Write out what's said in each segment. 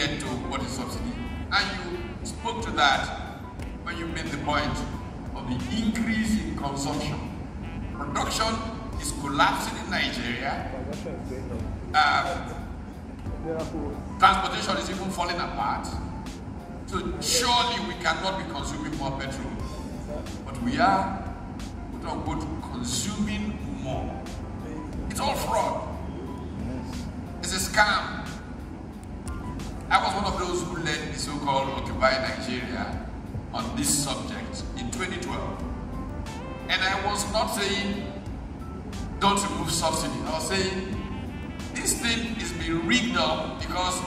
get to what is subsidy. And you spoke to that when you made the point of the increase in consumption. Production is collapsing in Nigeria. Transportation is even falling apart. So surely we cannot be consuming more petrol. But we are, quote unquote, consuming more. It's all fraud. It's a scam. I was one of those who led the so-called Occupy Nigeria on this subject in 2012. And I was not saying, don't remove subsidy. I was saying, this thing is being rigged up because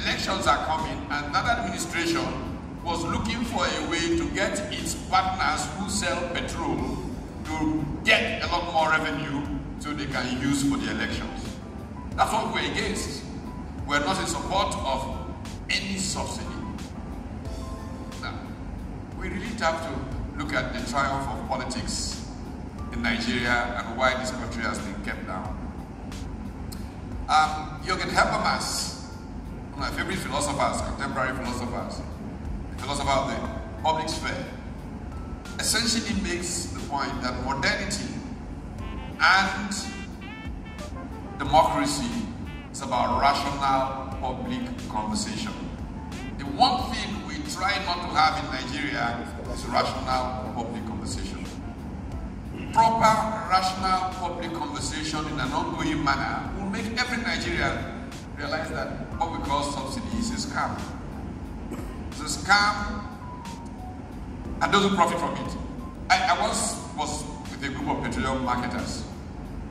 elections are coming and that administration was looking for a way to get its partners who sell petrol to get a lot more revenue so they can use for the elections. That's what we're against. We're not in support of any subsidy. Now, we really have to look at the triumph of politics in Nigeria and why this country has been kept down. Jürgen Habermas, one of my favorite philosophers, contemporary philosophers, the philosopher of the public sphere, essentially makes the point that modernity and democracy is about rational public conversation. The one thing we try not to have in Nigeria is rational public conversation. Proper rational public conversation in an ongoing manner will make every Nigerian realize that what we call subsidy is a scam. It's a scam, and those who profit from it. I once was with a group of petroleum marketers,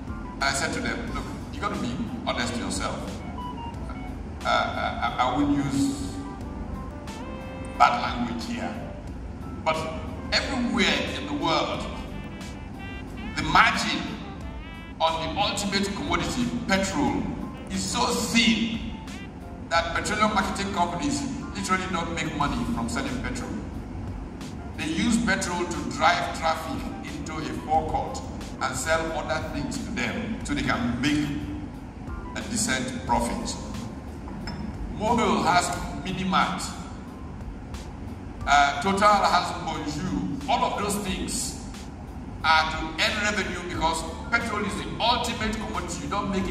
and I said to them, look, you got to be honest to yourself. I wouldn't use bad language here, but everywhere in the world, the margin on the ultimate commodity, petrol, is so thin that petroleum marketing companies literally don't make money from selling petrol. They use petrol to drive traffic into a forecourt and sell other things to them so they can make a decent profit. Mobil has Minimart. Total has Bonjour. All of those things are to earn revenue because petrol is the ultimate commodity. You don't make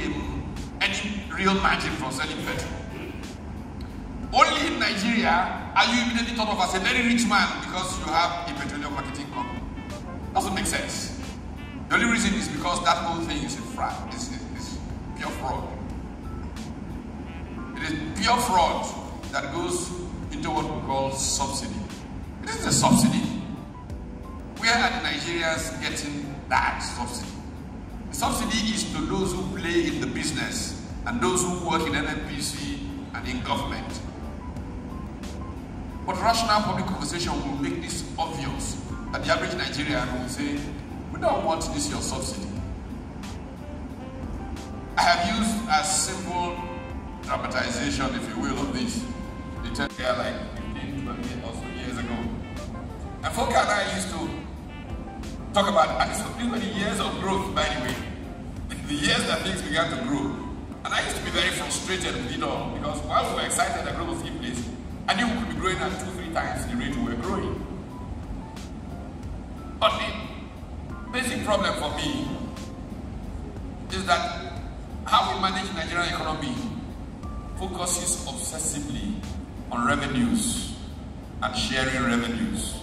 any real margin from selling petrol. Only in Nigeria are you immediately thought of as a very rich man because you have a petroleum marketing company. Doesn't make sense. The only reason is because that whole thing is is pure fraud. It is pure fraud that goes into what we call subsidy. It is a subsidy. Where are the Nigerians getting that subsidy? The subsidy is to those who play in the business and those who work in NNPC and in government. But rational public conversation will make this obvious that the average Nigerian will say, we don't want this your subsidy. I have used a simple dramatization, if you will, of this. They tell me like 15, 20 or so years ago. And Foka and I used to talk about, and these were the years of growth, by the way. The years that things began to grow. And I used to be very frustrated with it all because while we were excited that growth was in place, I knew we could be growing at 2-3 times the rate we were growing. But the basic problem for me is that how we manage the Nigerian economy focuses obsessively on revenues and sharing revenues.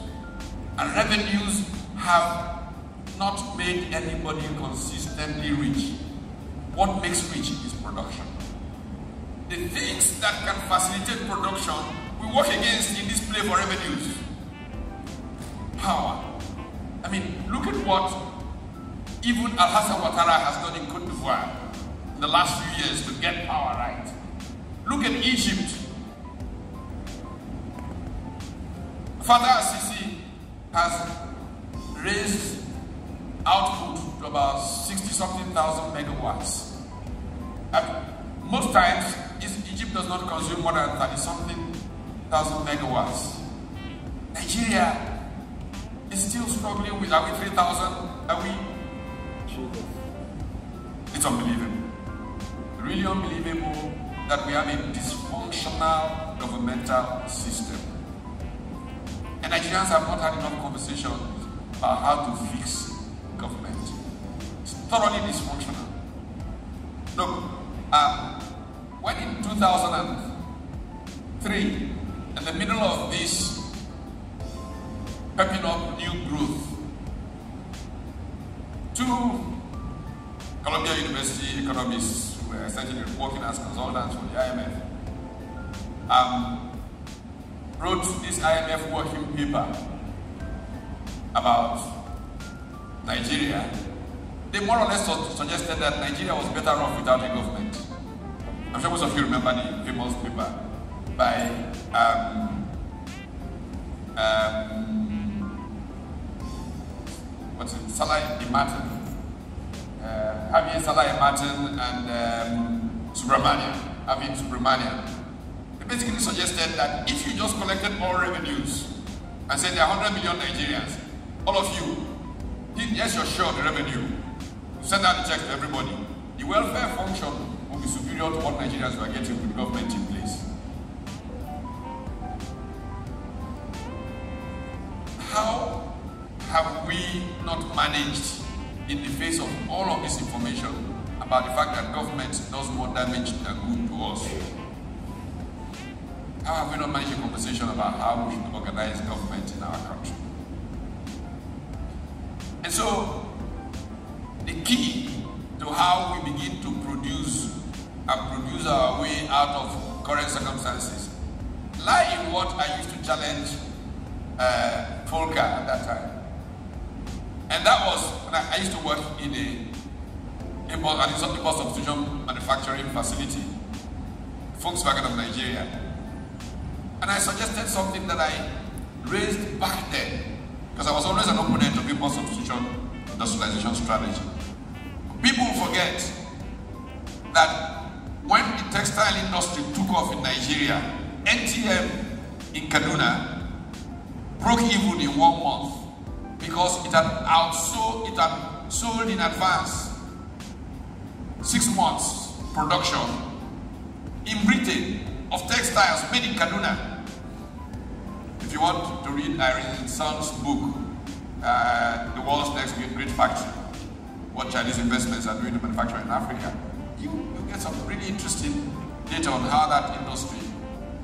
And revenues have not made anybody consistently rich. What makes rich is production. The things that can facilitate production, we work against in this play for revenues. Power. I mean, look at what even Al-Hassan Ouattara has done in Côte d'Ivoire in the last few years to get power right. Look at Egypt. Fattah al-Sisi has raised output to about 60-something thousand megawatts. Most times, Egypt does not consume more than 30-something thousand megawatts. Nigeria is still struggling with, are we 3,000? Are we? It's unbelievable. Really unbelievable that we have a dysfunctional governmental system. And Nigerians have not had enough conversation about how to fix government. It's thoroughly dysfunctional. Look, when in 2003, in the middle of this pepping up new growth, two Columbia University economists who were essentially working as consultants for the IMF wrote this IMF working paper about Nigeria. They more or less suggested that Nigeria was better off without a government. I'm sure most of you remember the famous paper by Salah Martin, Javier Salah Martin and Subramanian. They basically suggested that if you just collected all revenues and said there are 100 million Nigerians, all of you, yes, you're sure of the revenue, send out the check to everybody. The welfare function will be superior to what Nigerians were getting with the government in place. How have we not managed, in the face of all of this information, about the fact that government does more damage than good to us? How have we not managed a conversation about how we should organize government in our country? And so, the key to how we begin to produce our way out of current circumstances lie in what I used to challenge Volker at that time. And that was when I used to work in an import substitution manufacturing facility, Volkswagen of Nigeria. And I suggested something that I raised back then, because I was always an opponent of import substitution industrialization strategy. People forget that when the textile industry took off in Nigeria, NTM in Kaduna broke even in 1 month because it had sold in advance 6 months production in Britain of textiles made in Kaduna. If you want to read Irene Sun's book, The World's Next Great Factory, what Chinese investments are doing to manufacturing in Africa, you get some really interesting data on how that industry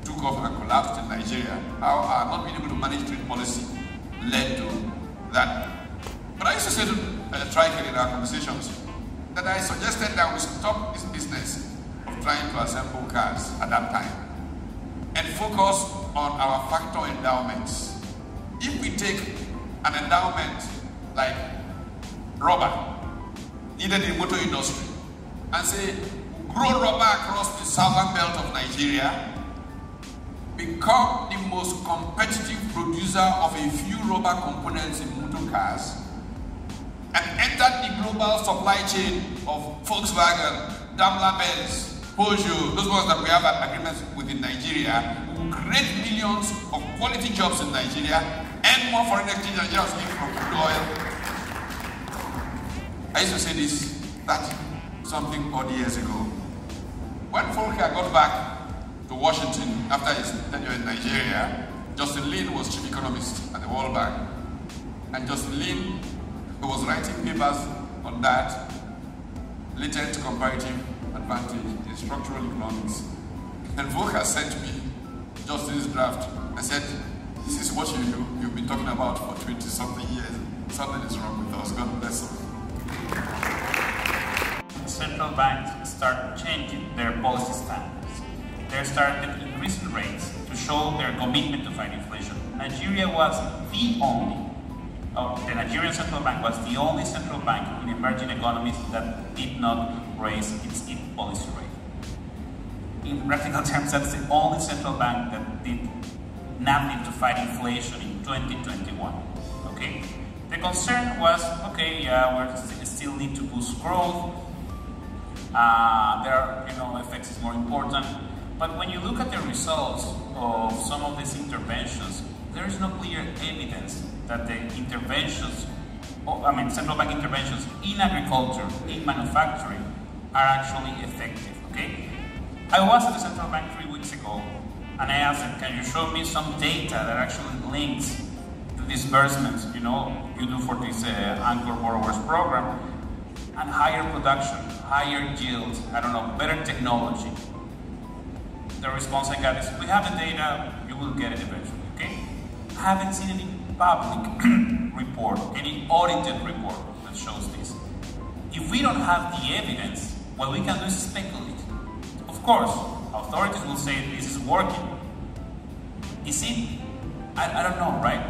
took off and collapsed in Nigeria, how not being able to manage trade policy led to that. But I used to say to Trikel in our conversations that I suggested that we stop this business of trying to assemble cars at that time and focus on our factor endowments. If we take an endowment like rubber, needed in the motor industry, and say, grow rubber across the southern belt of Nigeria, become the most competitive producer of a few rubber components in motor cars, and enter the global supply chain of Volkswagen, Daimler-Benz, Peugeot, those ones that we have agreements with in Nigeria, will create millions of quality jobs in Nigeria, and more foreign exchange Nigeria was making from crude oil. I used to say this 30-something odd years ago. When Volker got back to Washington after his tenure in Nigeria, Justin Lin was chief economist at the World Bank. And Justin Lin, who was writing papers on that, latent comparative advantage in structural economics. And Volker sent me Justin's draft. I said, this is what you've been talking about for 20-something years. Something is wrong with us. God bless us. Central banks start changing their policy standards. They started increasing rates to show their commitment to fight inflation. Nigeria was the Nigerian Central Bank was the only central bank in emerging economies that did not raise its policy rate. In practical terms, that's the only central bank that did nothing to fight inflation in 2021. Okay? The concern was, okay, yeah, we still need to boost growth. FX is more important. But when you look at the results of some of these interventions, there is no clear evidence that the interventions, central bank interventions in agriculture, in manufacturing, are actually effective, okay? I was at the central bank 3 weeks ago, and I asked them, can you show me some data that actually links to disbursements, you do for this Anchor Borrowers program, and higher production, higher yield, better technology? The response I got is, we have the data, you will get it eventually, okay? I haven't seen any public report, any audited report that shows this. If we don't have the evidence, what we can do is speculate. Of course, authorities will say this is working. Is it? I don't know, right?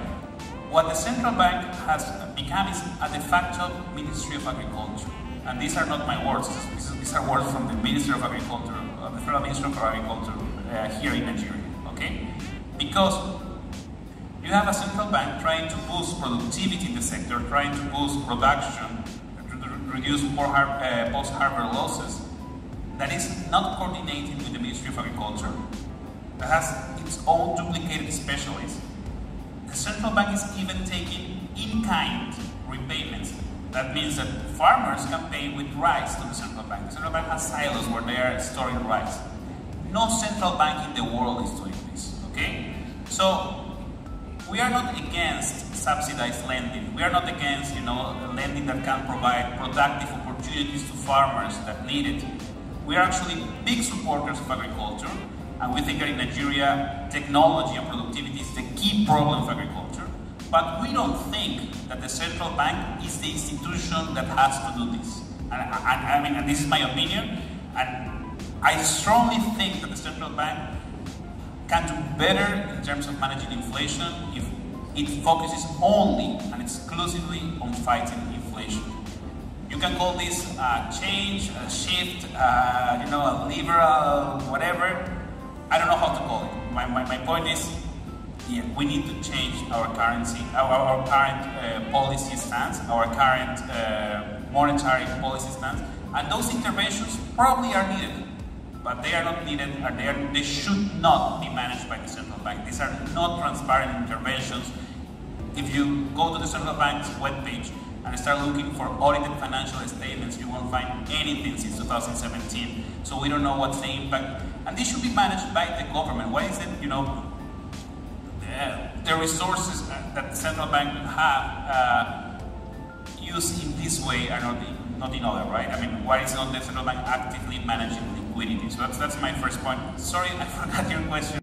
What the central bank has become is a de facto Ministry of Agriculture. And these are not my words, these are words from the Ministry of Agriculture, the Federal Ministry of Agriculture here in Nigeria, okay? Because you have a central bank trying to boost productivity in the sector, trying to boost production, reduce post-harvest losses, that is not coordinated with the Ministry of Agriculture, that has its own duplicated specialists. The central bank is even taking in-kind repayments. That means that farmers can pay with rice to the central bank. The central bank has silos where they are storing rice. No central bank in the world is doing this, okay? So, we are not against subsidized lending. We are not against, lending that can provide productive opportunities to farmers that need it. We are actually big supporters of agriculture, and we think that in Nigeria, technology and productivity is the key problem of agriculture. But we don't think that the central bank is the institution that has to do this. And this is my opinion, and I strongly think that the central bank can do better in terms of managing inflation if it focuses only and exclusively on fighting inflation. You can call this a change, a shift, a liberal, whatever. I don't know how to call it. My point is, yeah, we need to change our currency, our current policy stance, our current monetary policy stance, and those interventions probably are needed, but they are not needed, and they should not be managed by the central bank. These are not transparent interventions. If you go to the central bank's webpage and start looking for audited financial statements, you won't find anything since 2017. So we don't know what's the impact, and this should be managed by the government. Why is it, the resources that the central bank have used in this way are not in other, right? Why is not the central bank actively managing liquidity? So that's my first point. Sorry, I forgot your question.